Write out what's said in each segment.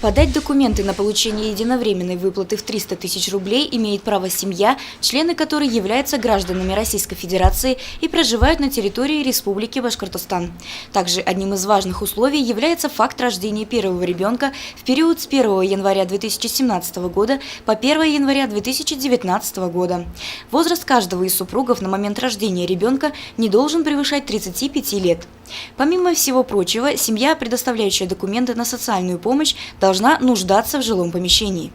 Подать документы на получение единовременной выплаты в 300 тысяч рублей имеет право семья, члены которой являются гражданами Российской Федерации и проживают на территории Республики Башкортостан. Также одним из важных условий является факт рождения первого ребенка в период с 1 января 2017 года по 1 января 2019 года. Возраст каждого из супругов на момент рождения ребенка не должен превышать 35 лет. Помимо всего прочего, семья, предоставляющая документы на социальную помощь, должна нуждаться в жилом помещении.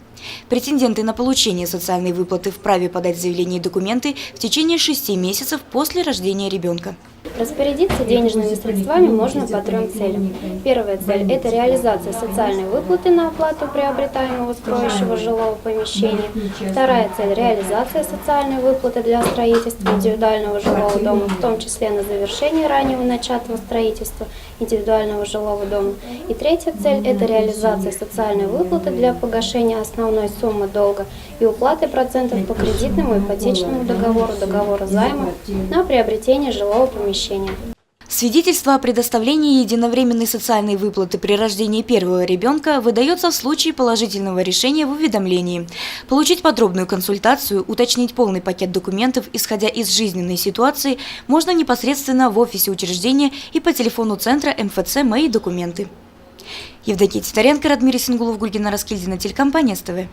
Претенденты на получение социальной выплаты вправе подать заявление и документы в течение 6 месяцев после рождения ребенка. Распорядиться денежными средствами можно по 3 целям. Первая цель – это реализация социальной выплаты на оплату приобретаемого строящего жилого помещения. Вторая цель – реализация социальной выплаты для строительства индивидуального жилого дома, в том числе на завершение раннего начатого строительства индивидуального жилого дома. И третья цель – это реализация социальной выплаты для погашения основной суммы долга и уплаты процентов по кредитному ипотечному договору займа на приобретение жилого помещения. Свидетельство о предоставлении единовременной социальной выплаты при рождении первого ребенка выдается в случае положительного решения в уведомлении. Получить подробную консультацию, уточнить полный пакет документов, исходя из жизненной ситуации, можно непосредственно в офисе учреждения и по телефону центра МФЦ «Мои документы». Евдокия Титаренко, Радмир Исенгулов, Гульгина Раскильдина, телекомпания СТВ.